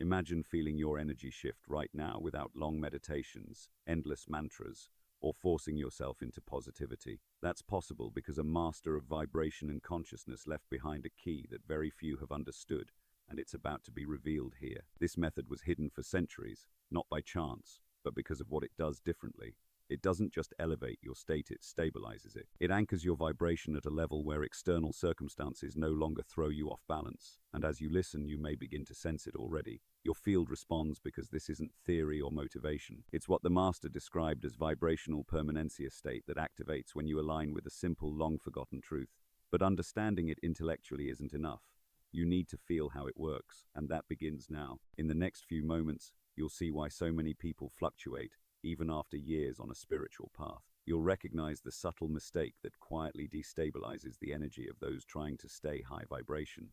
Imagine feeling your energy shift right now without long meditations, endless mantras, or forcing yourself into positivity. That's possible because a master of vibration and consciousness left behind a key that very few have understood, and it's about to be revealed here. This method was hidden for centuries, not by chance, but because of what it does differently. It doesn't just elevate your state, it stabilizes it. It anchors your vibration at a level where external circumstances no longer throw you off balance. And as you listen, you may begin to sense it already. Your field responds because this isn't theory or motivation. It's what the master described as vibrational permanencia state that activates when you align with a simple, long-forgotten truth. But understanding it intellectually isn't enough. You need to feel how it works, and that begins now. In the next few moments, you'll see why so many people fluctuate, even after years on a spiritual path. You'll recognize the subtle mistake that quietly destabilizes the energy of those trying to stay high vibration.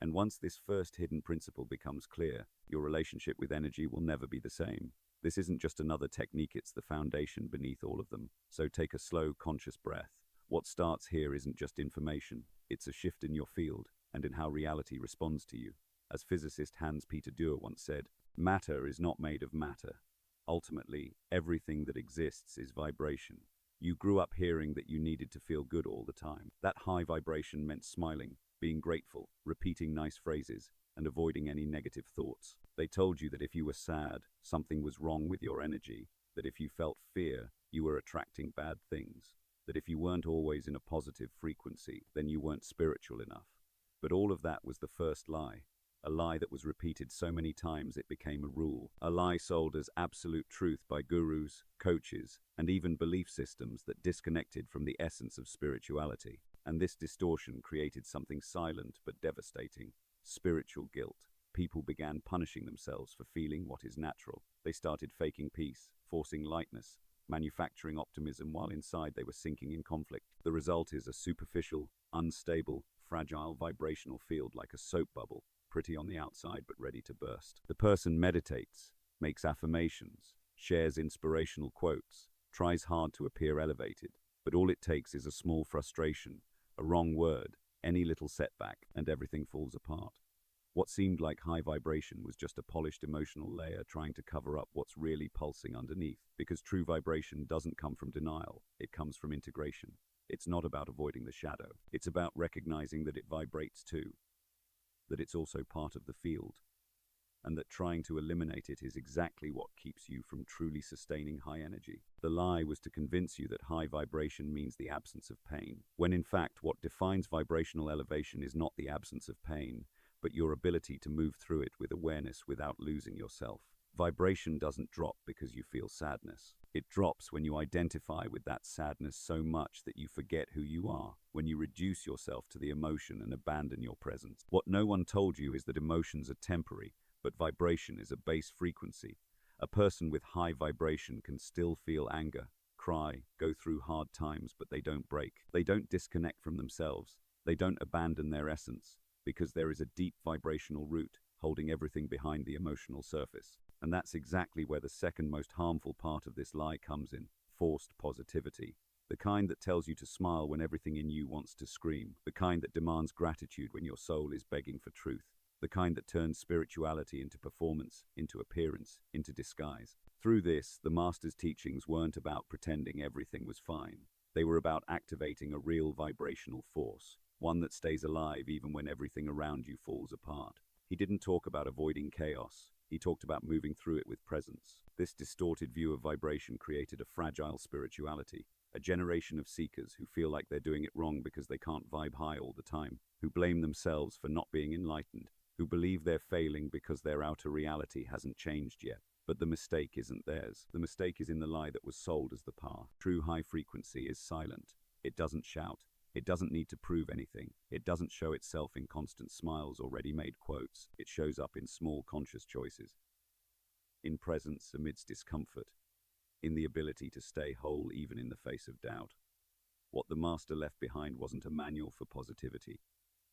And once this first hidden principle becomes clear, your relationship with energy will never be the same. This isn't just another technique, it's the foundation beneath all of them. So take a slow, conscious breath. What starts here isn't just information, it's a shift in your field and in how reality responds to you. As physicist Hans-Peter Dürr once said, matter is not made of matter. Ultimately, everything that exists is vibration. You grew up hearing that you needed to feel good all the time. That high vibration meant smiling, being grateful, repeating nice phrases, and avoiding any negative thoughts. They told you that if you were sad, something was wrong with your energy, that if you felt fear, you were attracting bad things, that if you weren't always in a positive frequency, then you weren't spiritual enough. But all of that was the first lie. A lie that was repeated so many times it became a rule. A lie sold as absolute truth by gurus, coaches, and even belief systems that disconnected from the essence of spirituality. And this distortion created something silent but devastating: spiritual guilt. People began punishing themselves for feeling what is natural. They started faking peace, forcing lightness, manufacturing optimism while inside they were sinking in conflict. The result is a superficial, unstable, fragile vibrational field like a soap bubble, pretty on the outside but ready to burst. The person meditates, makes affirmations, shares inspirational quotes, tries hard to appear elevated, but all it takes is a small frustration, a wrong word, any little setback, and everything falls apart. What seemed like high vibration was just a polished emotional layer trying to cover up what's really pulsing underneath, because true vibration doesn't come from denial, it comes from integration. It's not about avoiding the shadow, it's about recognizing that it vibrates too, that it's also part of the field, and that trying to eliminate it is exactly what keeps you from truly sustaining high energy. The lie was to convince you that high vibration means the absence of pain, when in fact what defines vibrational elevation is not the absence of pain, but your ability to move through it with awareness without losing yourself. Vibration doesn't drop because you feel sadness. It drops when you identify with that sadness so much that you forget who you are, when you reduce yourself to the emotion and abandon your presence. What no one told you is that emotions are temporary, but vibration is a base frequency. A person with high vibration can still feel anger, cry, go through hard times, but they don't break. They don't disconnect from themselves. They don't abandon their essence, because there is a deep vibrational root holding everything behind the emotional surface. And that's exactly where the second most harmful part of this lie comes in: forced positivity. The kind that tells you to smile when everything in you wants to scream. The kind that demands gratitude when your soul is begging for truth. The kind that turns spirituality into performance, into appearance, into disguise. Through this, the Master's teachings weren't about pretending everything was fine. They were about activating a real vibrational force, one that stays alive even when everything around you falls apart. He didn't talk about avoiding chaos. He talked about moving through it with presence. This distorted view of vibration created a fragile spirituality, a generation of seekers who feel like they're doing it wrong because they can't vibe high all the time, who blame themselves for not being enlightened, who believe they're failing because their outer reality hasn't changed yet. But the mistake isn't theirs. The mistake is in the lie that was sold as the path. True high frequency is silent. It doesn't shout. It doesn't need to prove anything. It doesn't show itself in constant smiles or ready-made quotes. It shows up in small conscious choices, in presence amidst discomfort, in the ability to stay whole even in the face of doubt. What the Master left behind wasn't a manual for positivity.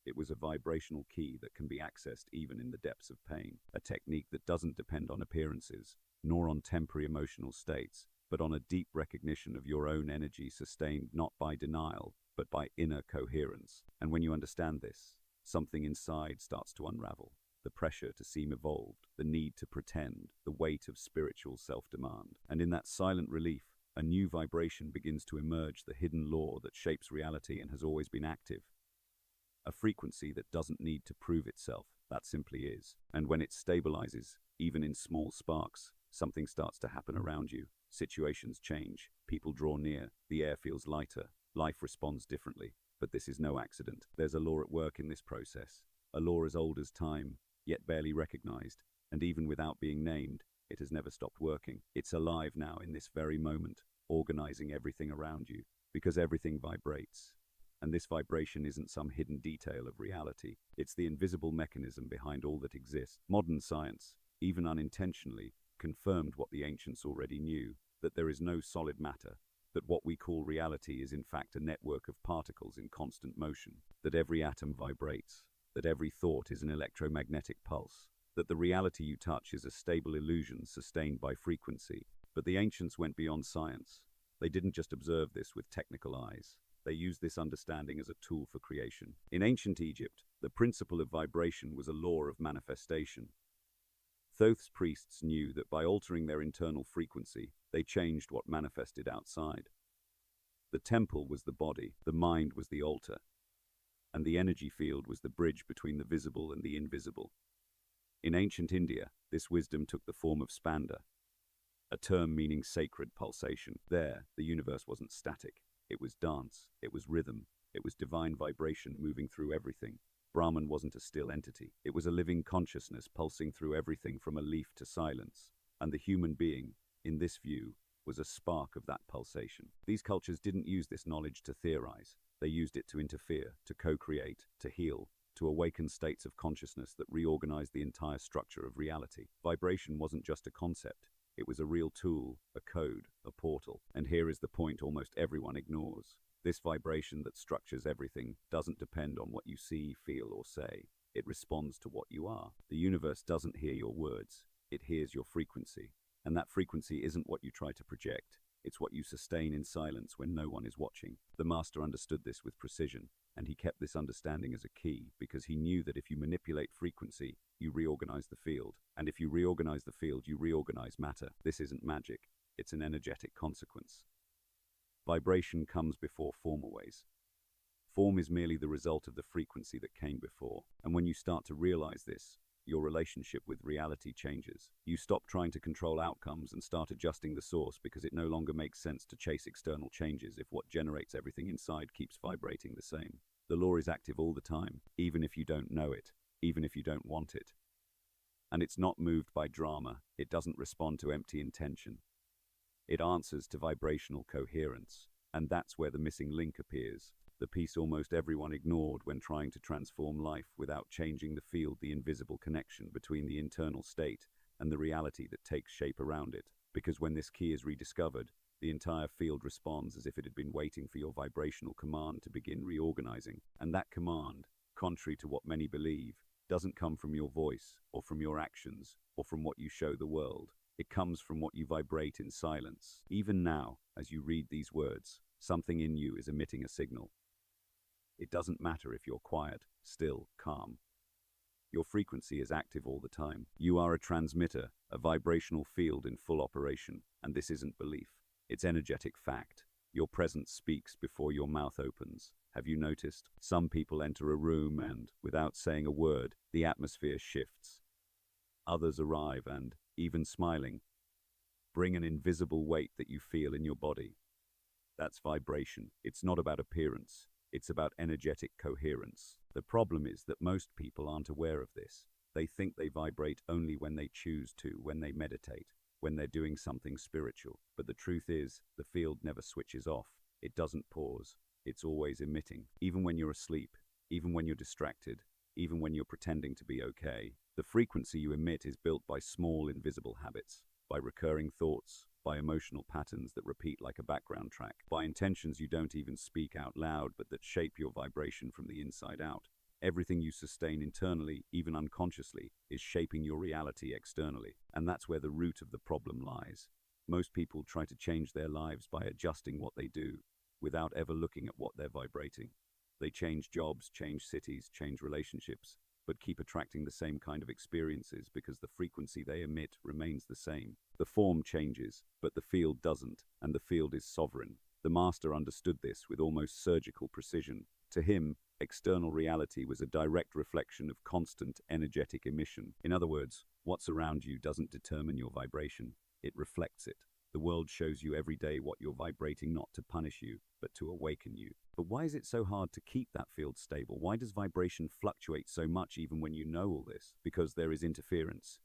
It was a vibrational key that can be accessed even in the depths of pain, a technique that doesn't depend on appearances, nor on temporary emotional states, but on a deep recognition of your own energy sustained not by denial, but by inner coherence. And when you understand this, something inside starts to unravel. the pressure to seem evolved, the need to pretend, the weight of spiritual self-demand. And in that silent relief, a new vibration begins to emerge, the hidden law that shapes reality and has always been active. A frequency that doesn't need to prove itself, that simply is. And when it stabilizes, even in small sparks, something starts to happen around you. Situations change, people draw near, the air feels lighter, life responds differently. But this is no accident. There's a law at work in this process. A law as old as time, yet barely recognized, and even without being named, it has never stopped working. It's alive now in this very moment, organizing everything around you, because everything vibrates. And this vibration isn't some hidden detail of reality. It's the invisible mechanism behind all that exists. Modern science, even unintentionally, confirmed what the ancients already knew, that there is no solid matter, that what we call reality is in fact a network of particles in constant motion, that every atom vibrates, that every thought is an electromagnetic pulse, that the reality you touch is a stable illusion sustained by frequency. But the ancients went beyond science. They didn't just observe this with technical eyes. They used this understanding as a tool for creation. In ancient Egypt, the principle of vibration was a law of manifestation. Thoth's priests knew that by altering their internal frequency, they changed what manifested outside. The temple was the body, the mind was the altar, and the energy field was the bridge between the visible and the invisible. In ancient India, this wisdom took the form of spanda, a term meaning sacred pulsation. There, the universe wasn't static. It was dance, it was rhythm, it was divine vibration moving through everything. Brahman wasn't a still entity. It was a living consciousness pulsing through everything from a leaf to silence. And the human being, in this view, was a spark of that pulsation. These cultures didn't use this knowledge to theorize. They used it to interfere, to co-create, to heal, to awaken states of consciousness that reorganized the entire structure of reality. Vibration wasn't just a concept. It was a real tool, a code, a portal. And here is the point almost everyone ignores. This vibration that structures everything doesn't depend on what you see, feel, or say. It responds to what you are. The universe doesn't hear your words. It hears your frequency. And that frequency isn't what you try to project. It's what you sustain in silence when no one is watching. The master understood this with precision, and he kept this understanding as a key because he knew that if you manipulate frequency, you reorganize the field. And if you reorganize the field, you reorganize matter. This isn't magic. It's an energetic consequence. Vibration comes before form always. Form is merely the result of the frequency that came before. And when you start to realize this, your relationship with reality changes. You stop trying to control outcomes and start adjusting the source because it no longer makes sense to chase external changes if what generates everything inside keeps vibrating the same. The law is active all the time, even if you don't know it, even if you don't want it. And it's not moved by drama. It doesn't respond to empty intention. It answers to vibrational coherence, and that's where the missing link appears, the piece almost everyone ignored when trying to transform life without changing the field, the invisible connection between the internal state and the reality that takes shape around it. Because when this key is rediscovered, the entire field responds as if it had been waiting for your vibrational command to begin reorganizing. And that command, contrary to what many believe, doesn't come from your voice or from your actions or from what you show the world. It comes from what you vibrate in silence. Even now, as you read these words, something in you is emitting a signal. It doesn't matter if you're quiet, still, calm. Your frequency is active all the time. You are a transmitter, a vibrational field in full operation, and this isn't belief. It's energetic fact. Your presence speaks before your mouth opens. Have you noticed? Some people enter a room and, without saying a word, the atmosphere shifts. Others arrive and, even smiling, bring an invisible weight that you feel in your body. That's vibration. It's not about appearance. It's about energetic coherence. The problem is that most people aren't aware of this. They think they vibrate only when they choose to, when they meditate, when they're doing something spiritual. But the truth is, the field never switches off. It doesn't pause. It's always emitting. Even when you're asleep, even when you're distracted, even when you're pretending to be okay. The frequency you emit is built by small, invisible habits, by recurring thoughts, by emotional patterns that repeat like a background track, by intentions you don't even speak out loud but that shape your vibration from the inside out. Everything you sustain internally, even unconsciously, is shaping your reality externally. And that's where the root of the problem lies. Most people try to change their lives by adjusting what they do, without ever looking at what they're vibrating. They change jobs, change cities, change relationships, but keep attracting the same kind of experiences because the frequency they emit remains the same. The form changes, but the field doesn't, and the field is sovereign. The master understood this with almost surgical precision. To him, external reality was a direct reflection of constant energetic emission. In other words, what's around you doesn't determine your vibration, it reflects it. The world shows you every day what you're vibrating, not to punish you, but to awaken you. But why is it so hard to keep that field stable? Why does vibration fluctuate so much even when you know all this? Because there is interference.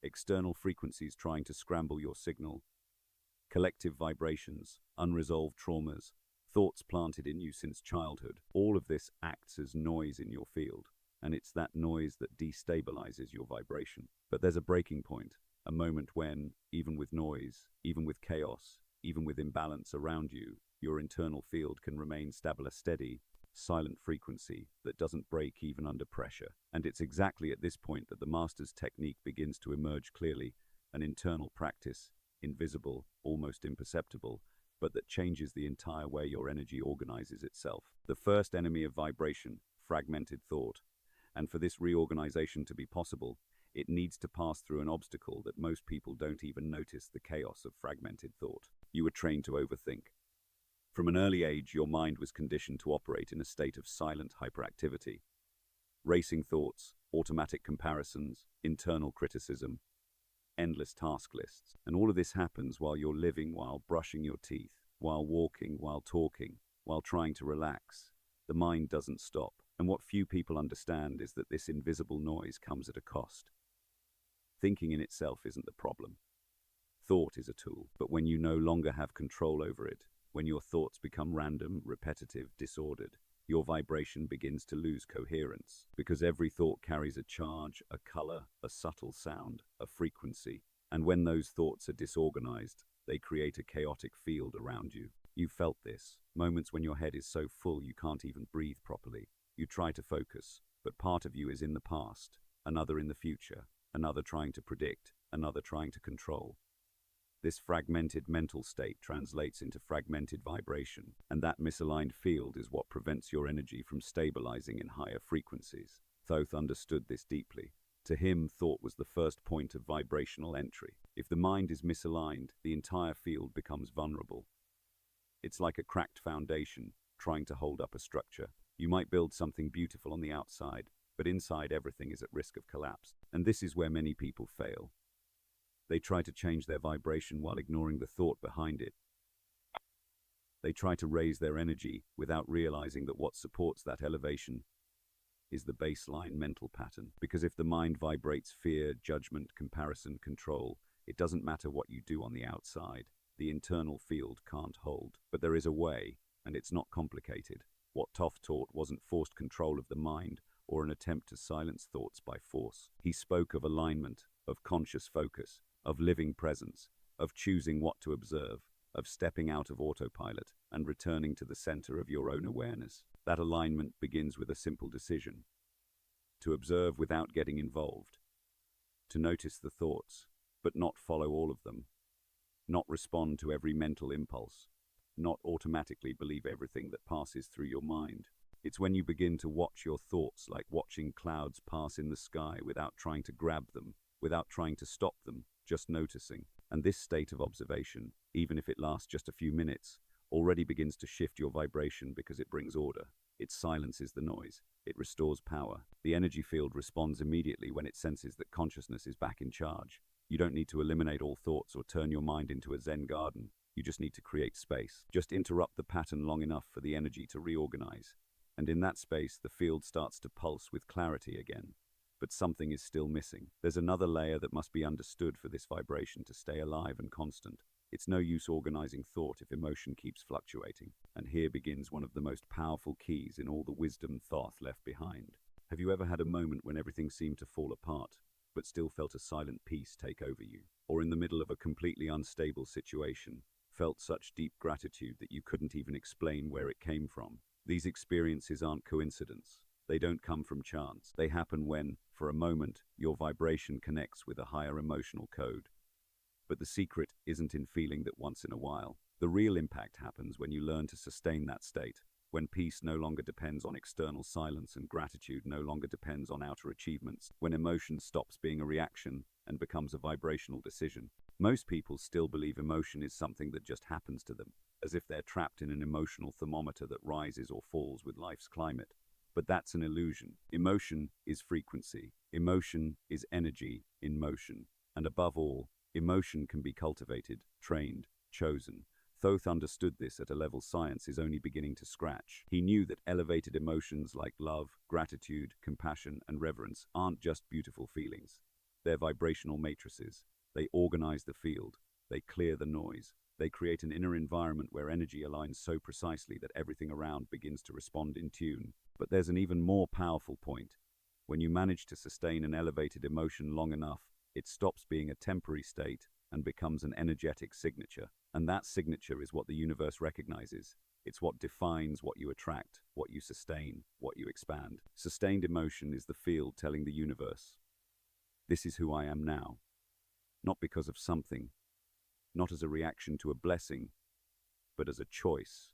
External frequencies trying to scramble your signal. Collective vibrations, unresolved traumas, thoughts planted in you since childhood. All of this acts as noise in your field, and it's that noise that destabilizes your vibration. But there's a breaking point. A moment when, even with noise, even with chaos, even with imbalance around you, your internal field can remain stable, a steady, silent frequency that doesn't break even under pressure. And it's exactly at this point that the master's technique begins to emerge clearly, an internal practice, invisible, almost imperceptible, but that changes the entire way your energy organizes itself. The first enemy of vibration, fragmented thought. And for this reorganization to be possible, it needs to pass through an obstacle that most people don't even notice: the chaos of fragmented thought. You were trained to overthink. From an early age, your mind was conditioned to operate in a state of silent hyperactivity. Racing thoughts, automatic comparisons, internal criticism, endless task lists. And all of this happens while you're living, while brushing your teeth, while walking, while talking, while trying to relax. The mind doesn't stop. And what few people understand is that this invisible noise comes at a cost. Thinking in itself isn't the problem. Thought is a tool, but when you no longer have control over it, when your thoughts become random, repetitive, disordered, your vibration begins to lose coherence, because every thought carries a charge, a color, a subtle sound, a frequency. And when those thoughts are disorganized, they create a chaotic field around you. You've felt this, moments when your head is so full you can't even breathe properly. You try to focus, but part of you is in the past, another in the future, another trying to predict, another trying to control. This fragmented mental state translates into fragmented vibration, and that misaligned field is what prevents your energy from stabilizing in higher frequencies. Thoth understood this deeply. To him, thought was the first point of vibrational entry. If the mind is misaligned, the entire field becomes vulnerable. It's like a cracked foundation trying to hold up a structure. You might build something beautiful on the outside, but inside everything is at risk of collapse. And this is where many people fail. They try to change their vibration while ignoring the thought behind it. They try to raise their energy without realizing that what supports that elevation is the baseline mental pattern. Because if the mind vibrates fear, judgment, comparison, control, it doesn't matter what you do on the outside. The internal field can't hold. But there is a way, and it's not complicated. What Thoth taught wasn't forced control of the mind or an attempt to silence thoughts by force. He spoke of alignment, of conscious focus, of living presence, of choosing what to observe, of stepping out of autopilot and returning to the center of your own awareness. That alignment begins with a simple decision: to observe without getting involved, to notice the thoughts, but not follow all of them, not respond to every mental impulse, not automatically believe everything that passes through your mind. It's when you begin to watch your thoughts like watching clouds pass in the sky without trying to grab them, without trying to stop them, just noticing. And this state of observation, even if it lasts just a few minutes, already begins to shift your vibration because it brings order. It silences the noise. It restores power. The energy field responds immediately when it senses that consciousness is back in charge. You don't need to eliminate all thoughts or turn your mind into a Zen garden. You just need to create space. Just interrupt the pattern long enough for the energy to reorganize. And in that space, the field starts to pulse with clarity again. But something is still missing. There's another layer that must be understood for this vibration to stay alive and constant. It's no use organizing thought if emotion keeps fluctuating. And here begins one of the most powerful keys in all the wisdom Thoth left behind. Have you ever had a moment when everything seemed to fall apart, but still felt a silent peace take over you? Or in the middle of a completely unstable situation, felt such deep gratitude that you couldn't even explain where it came from? These experiences aren't coincidence. They don't come from chance. They happen when, for a moment, your vibration connects with a higher emotional code. But the secret isn't in feeling that once in a while. The real impact happens when you learn to sustain that state, when peace no longer depends on external silence and gratitude no longer depends on outer achievements, when emotion stops being a reaction and becomes a vibrational decision. Most people still believe emotion is something that just happens to them, as if they're trapped in an emotional thermometer that rises or falls with life's climate. But that's an illusion. Emotion is frequency. Emotion is energy in motion. And above all, emotion can be cultivated, trained, chosen. Thoth understood this at a level science is only beginning to scratch. He knew that elevated emotions like love, gratitude, compassion, and reverence aren't just beautiful feelings. They're vibrational matrices. They organize the field. They clear the noise. They create an inner environment where energy aligns so precisely that everything around begins to respond in tune. But there's an even more powerful point. When you manage to sustain an elevated emotion long enough, it stops being a temporary state and becomes an energetic signature. And that signature is what the universe recognizes. It's what defines what you attract, what you sustain, what you expand. Sustained emotion is the field telling the universe, this is who I am now. Not because of something, not as a reaction to a blessing, but as a choice,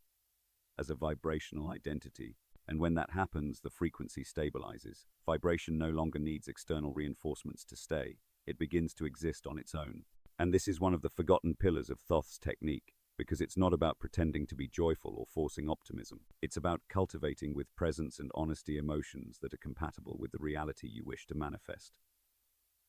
as a vibrational identity. And when that happens, the frequency stabilizes. Vibration no longer needs external reinforcements to stay. It begins to exist on its own. And this is one of the forgotten pillars of Thoth's technique, because it's not about pretending to be joyful or forcing optimism. It's about cultivating with presence and honesty emotions that are compatible with the reality you wish to manifest.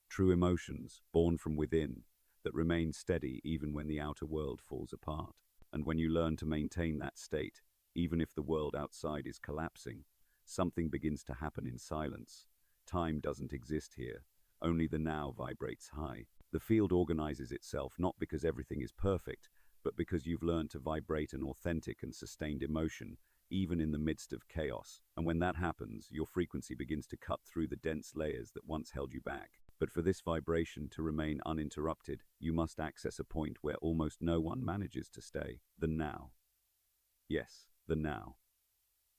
True emotions, born from within, that remain steady even when the outer world falls apart. And when you learn to maintain that state, even if the world outside is collapsing, something begins to happen in silence. Time doesn't exist here. Only the now vibrates high. The field organizes itself not because everything is perfect, but because you've learned to vibrate an authentic and sustained emotion, even in the midst of chaos. And when that happens, your frequency begins to cut through the dense layers that once held you back. But for this vibration to remain uninterrupted, you must access a point where almost no one manages to stay. The now. Yes, the now.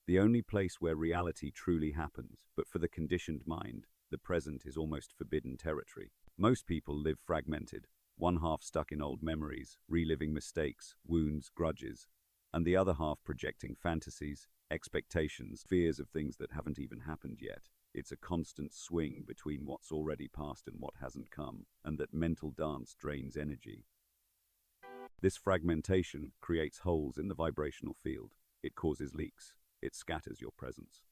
The only place where reality truly happens, but for the conditioned mind, the present is almost forbidden territory. Most people live fragmented, one half stuck in old memories, reliving mistakes, wounds, grudges, and the other half projecting fantasies, expectations, fears of things that haven't even happened yet. It's a constant swing between what's already passed and what hasn't come, and that mental dance drains energy. This fragmentation creates holes in the vibrational field. It causes leaks. It scatters your presence.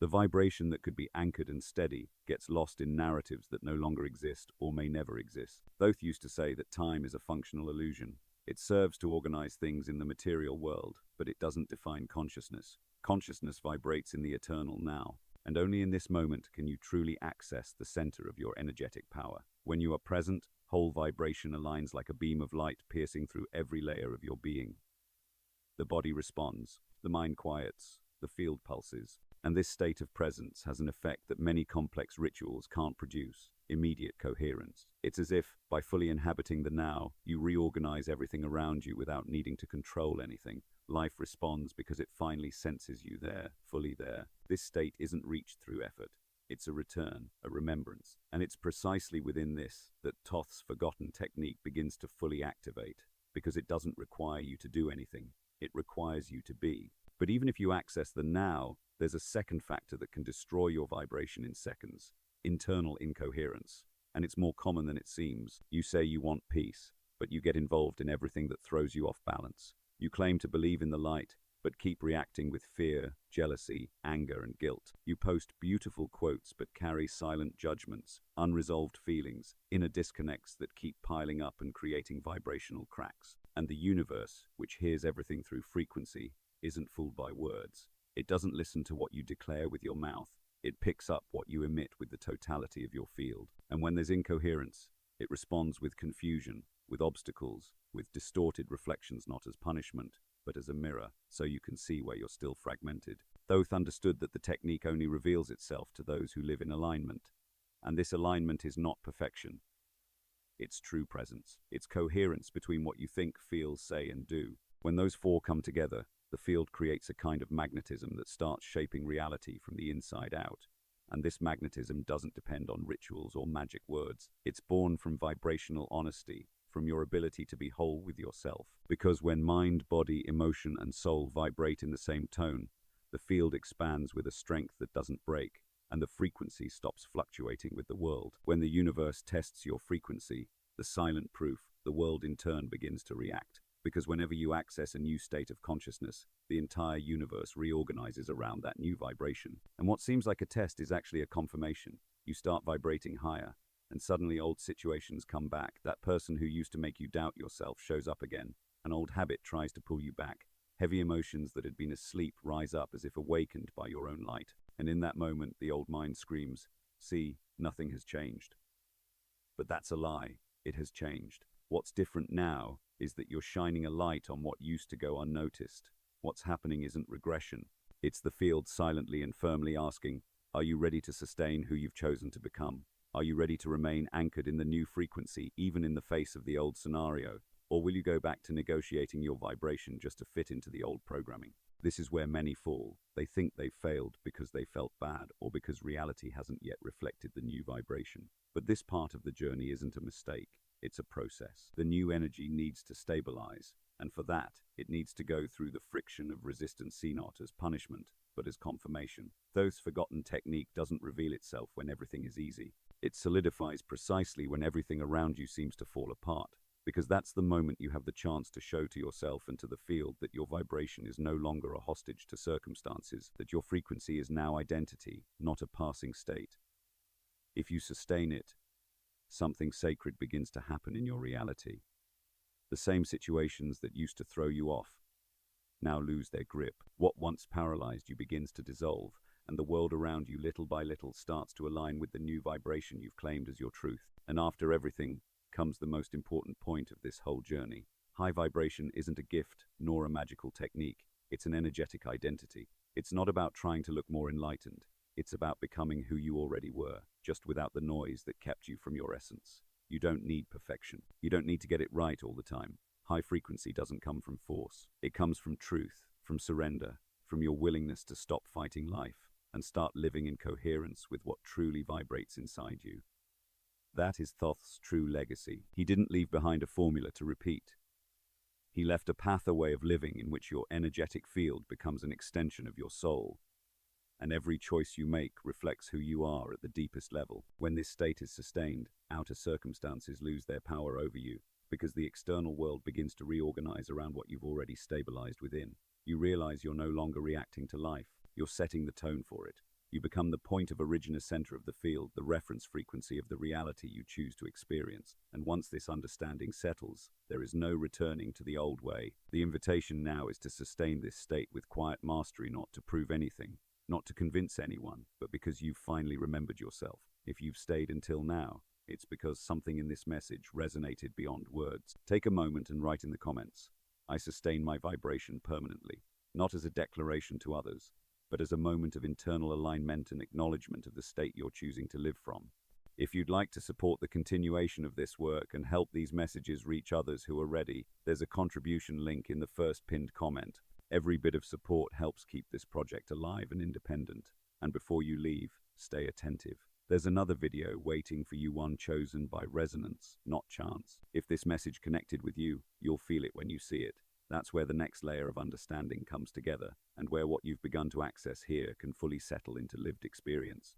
The vibration that could be anchored and steady gets lost in narratives that no longer exist or may never exist. Thoth used to say that time is a functional illusion. It serves to organize things in the material world, but it doesn't define consciousness. Consciousness vibrates in the eternal now, and only in this moment can you truly access the center of your energetic power. When you are present, whole vibration aligns like a beam of light piercing through every layer of your being. The body responds, the mind quiets, the field pulses, and this state of presence has an effect that many complex rituals can't produce: immediate coherence. It's as if, by fully inhabiting the now, you reorganize everything around you without needing to control anything. Life responds because it finally senses you there, fully there. This state isn't reached through effort. It's a return, a remembrance. And it's precisely within this that Thoth's forgotten technique begins to fully activate, because it doesn't require you to do anything. It requires you to be. But even if you access the now, there's a second factor that can destroy your vibration in seconds: internal incoherence. And it's more common than it seems. You say you want peace, but you get involved in everything that throws you off balance. You claim to believe in the light, but keep reacting with fear, jealousy, anger, and guilt. You post beautiful quotes but carry silent judgments, unresolved feelings, inner disconnects that keep piling up and creating vibrational cracks. And the universe, which hears everything through frequency, isn't fooled by words. It doesn't listen to what you declare with your mouth. It picks up what you emit with the totality of your field. And when there's incoherence, it responds with confusion, with obstacles, with distorted reflections, not as punishment, but as a mirror, so you can see where you're still fragmented. Thoth understood that the technique only reveals itself to those who live in alignment. And this alignment is not perfection. It's true presence. It's coherence between what you think, feel, say, and do. When those four come together, the field creates a kind of magnetism that starts shaping reality from the inside out. And this magnetism doesn't depend on rituals or magic words. It's born from vibrational honesty, from your ability to be whole with yourself. Because when mind, body, emotion, and soul vibrate in the same tone, the field expands with a strength that doesn't break, and the frequency stops fluctuating with the world. When the universe tests your frequency, the silent proof, the world in turn begins to react. Because whenever you access a new state of consciousness, the entire universe reorganizes around that new vibration. And what seems like a test is actually a confirmation. You start vibrating higher, and suddenly old situations come back. That person who used to make you doubt yourself shows up again. An old habit tries to pull you back. Heavy emotions that had been asleep rise up as if awakened by your own light. And in that moment, the old mind screams, "See, nothing has changed." But that's a lie. It has changed. What's different now is that you're shining a light on what used to go unnoticed. What's happening isn't regression. It's the field silently and firmly asking, are you ready to sustain who you've chosen to become? Are you ready to remain anchored in the new frequency, even in the face of the old scenario? Or will you go back to negotiating your vibration just to fit into the old programming? This is where many fall. They think they've failed because they felt bad or because reality hasn't yet reflected the new vibration. But this part of the journey isn't a mistake. It's a process. The new energy needs to stabilize, and for that, it needs to go through the friction of resistance, see not as punishment, but as confirmation. Thoth's forgotten technique doesn't reveal itself when everything is easy. It solidifies precisely when everything around you seems to fall apart, because that's the moment you have the chance to show to yourself and to the field that your vibration is no longer a hostage to circumstances, that your frequency is now identity, not a passing state. If you sustain it, something sacred begins to happen in your reality. The same situations that used to throw you off now lose their grip. What once paralyzed you begins to dissolve, and the world around you little by little starts to align with the new vibration you've claimed as your truth. And after everything comes the most important point of this whole journey. High vibration isn't a gift nor a magical technique. It's an energetic identity. It's not about trying to look more enlightened. It's about becoming who you already were, just without the noise that kept you from your essence. You don't need perfection. You don't need to get it right all the time. High frequency doesn't come from force. It comes from truth, from surrender, from your willingness to stop fighting life and start living in coherence with what truly vibrates inside you. That is Thoth's true legacy. He didn't leave behind a formula to repeat. He left a path, a way of living in which your energetic field becomes an extension of your soul, and every choice you make reflects who you are at the deepest level. When this state is sustained, outer circumstances lose their power over you, because the external world begins to reorganize around what you've already stabilized within. You realize you're no longer reacting to life, you're setting the tone for it. You become the point of origin, a center of the field, the reference frequency of the reality you choose to experience. And once this understanding settles, there is no returning to the old way. The invitation now is to sustain this state with quiet mastery, not to prove anything, not to convince anyone, but because you've finally remembered yourself. If you've stayed until now, it's because something in this message resonated beyond words. Take a moment and write in the comments, "I sustain my vibration permanently," not as a declaration to others, but as a moment of internal alignment and acknowledgement of the state you're choosing to live from. If you'd like to support the continuation of this work and help these messages reach others who are ready, there's a contribution link in the first pinned comment. Every bit of support helps keep this project alive and independent. And before you leave, stay attentive. There's another video waiting for you, one chosen by resonance, not chance. If this message connected with you, you'll feel it when you see it. That's where the next layer of understanding comes together, and where what you've begun to access here can fully settle into lived experience.